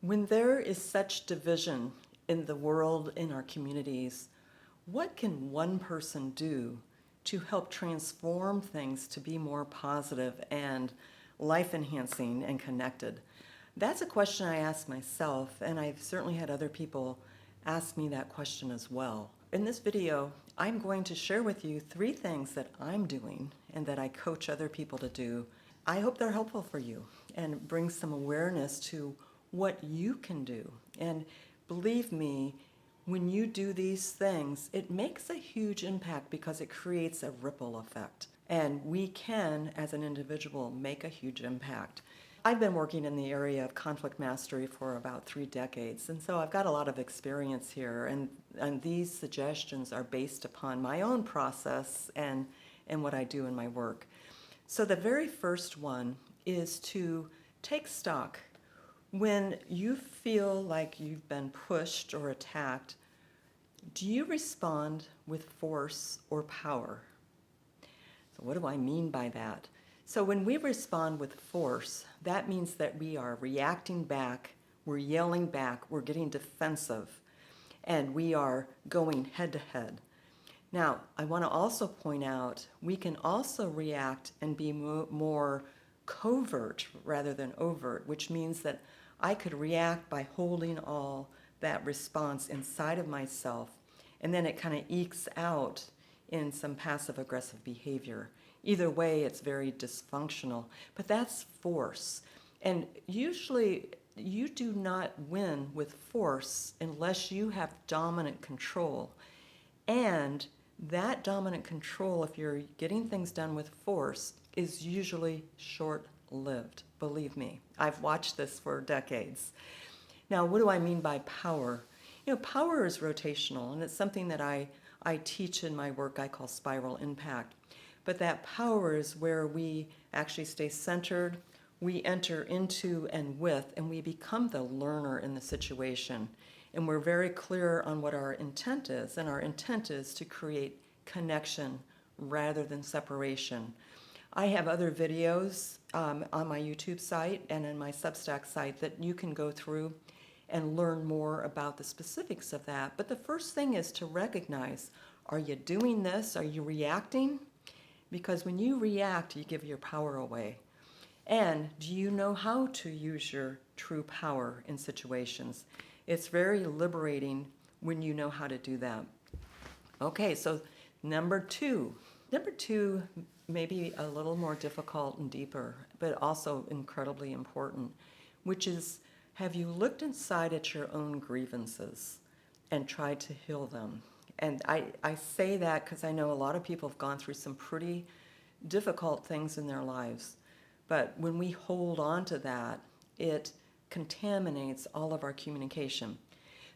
When there is such division in the world, in our communities, what can one person do to help transform things to be more positive and life enhancing and connected? That's a question I ask myself, and I've certainly had other people ask me that question as well. In this video, I'm going to share with you 3 things that I'm doing and that I coach other people to do. I hope they're helpful for you and bring some awareness to what you can do. And believe me, when you do these things, it makes a huge impact because it creates a ripple effect. And we can, as an individual, make a huge impact. I've been working in the area of conflict mastery for about 3 decades, and so I've got a lot of experience here, and these suggestions are based upon my own process and what I do in my work. So the very first one is to take stock. When you feel like you've been pushed or attacked, do you respond with force or power? So what do I mean by that? So when we respond with force, that means that we are reacting back, we're yelling back, we're getting defensive, and we are going head to head. Now, I want to also point out, we can also react and be more covert rather than overt, which means that I could react by holding all that response inside of myself, and then it kind of ekes out in some passive-aggressive behavior. Either way, it's very dysfunctional, but that's force. And usually, you do not win with force unless you have dominant control. And that dominant control, if you're getting things done with force, is usually short-lived. Believe me, I've watched this for decades. Now, what do I mean by power? You know, power is rotational, and it's something that I teach in my work I call spiral impact. But that power is where we actually stay centered, we enter into and with, and we become the learner in the situation. And we're very clear on what our intent is, and our intent is to create connection rather than separation. I have other videos on my YouTube site and in my Substack site that you can go through and learn more about the specifics of that. But the first thing is to recognize, are you doing this? Are you reacting? Because when you react, you give your power away. And do you know how to use your true power in situations? It's very liberating when you know how to do that. Okay, so number two may be a little more difficult and deeper, but also incredibly important, which is, have you looked inside at your own grievances and tried to heal them? And I say that because I know a lot of people have gone through some pretty difficult things in their lives. But when we hold on to that, it contaminates all of our communication.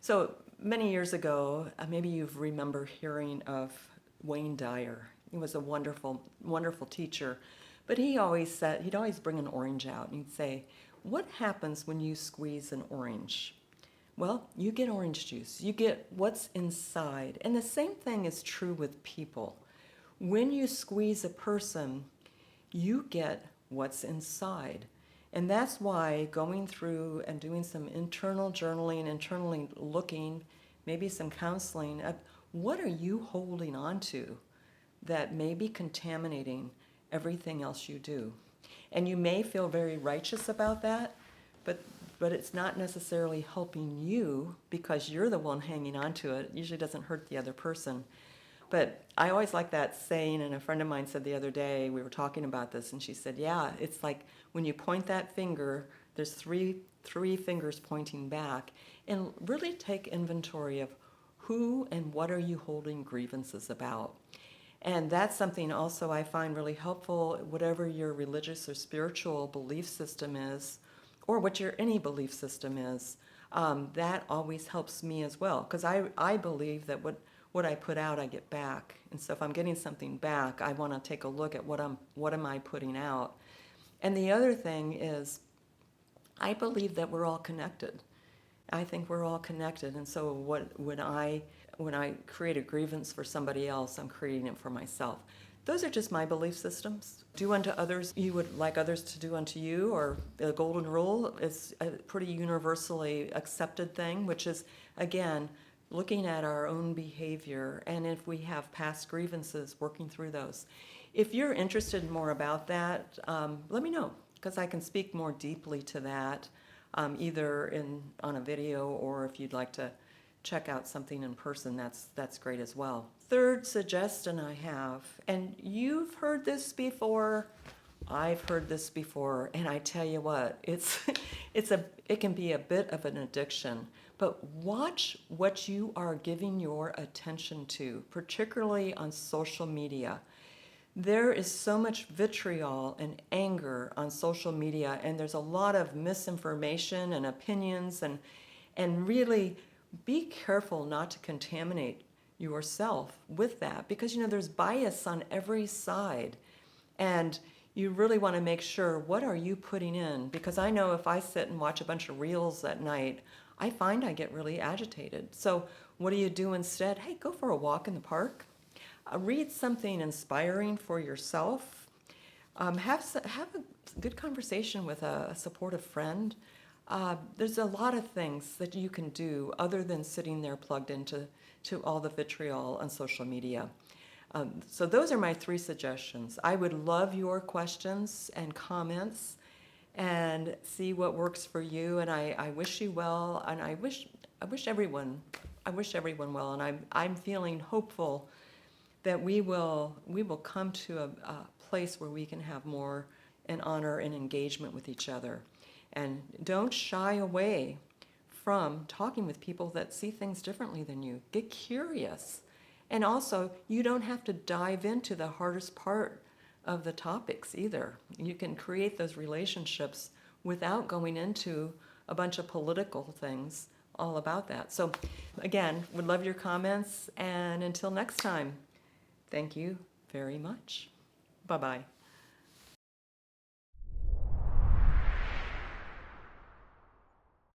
So many years ago, maybe you remember hearing of Wayne Dyer. He was a wonderful, wonderful teacher. But he always said, he'd always bring an orange out and he'd say, what happens when you squeeze an orange? Well, you get orange juice. You get what's inside. And the same thing is true with people. When you squeeze a person, you get what's inside. And that's why going through and doing some internal journaling, internally looking, maybe some counseling, what are you holding on to that may be contaminating everything else you do? And you may feel very righteous about that, but it's not necessarily helping you because you're the one hanging on to it. It usually doesn't hurt the other person. But I always like that saying, and a friend of mine said the other day, we were talking about this, and she said, yeah, it's like when you point that finger, there's three fingers pointing back, and really take inventory of who and what are you holding grievances about. And that's something also I find really helpful, whatever your religious or spiritual belief system is, or what your any belief system is, that always helps me as well. Because I believe that what I put out, I get back. And so if I'm getting something back, I want to take a look at what am I putting out. And the other thing is, I believe that we're all connected. I think we're all connected. And so when I create a grievance for somebody else, I'm creating it for myself. Those are just my belief systems. Do unto others you would like others to do unto you, or the golden rule is a pretty universally accepted thing, which is, again, looking at our own behavior, and if we have past grievances, working through those. If you're interested in more about that, let me know, because I can speak more deeply to that, either on a video, or if you'd like to check out something in person, that's great as well. Third suggestion I have, and you've heard this before, I've heard this before, and I tell you what, it can be a bit of an addiction. But watch what you are giving your attention to, particularly on social media. There is so much vitriol and anger on social media, and there's a lot of misinformation and opinions, and really be careful not to contaminate yourself with that, because there's bias on every side, and you really want to make sure, what are you putting in? Because I know if I sit and watch a bunch of reels at night, I find I get really agitated. So what do you do instead? Hey, go for a walk in the park. Read something inspiring for yourself. Have a good conversation with a supportive friend. There's a lot of things that you can do other than sitting there plugged into all the vitriol on social media. So those are my 3 suggestions. I would love your questions and comments, and see what works for you. And I wish you well, and I wish everyone well. And I'm feeling hopeful that we will come to a place where we can have more and honor and engagement with each other. And don't shy away from talking with people that see things differently than you. Get curious. And also, you don't have to dive into the hardest part of the topics either. You can create those relationships without going into a bunch of political things all about that. So again, would love your comments, and until next time, thank you very much. Bye-bye.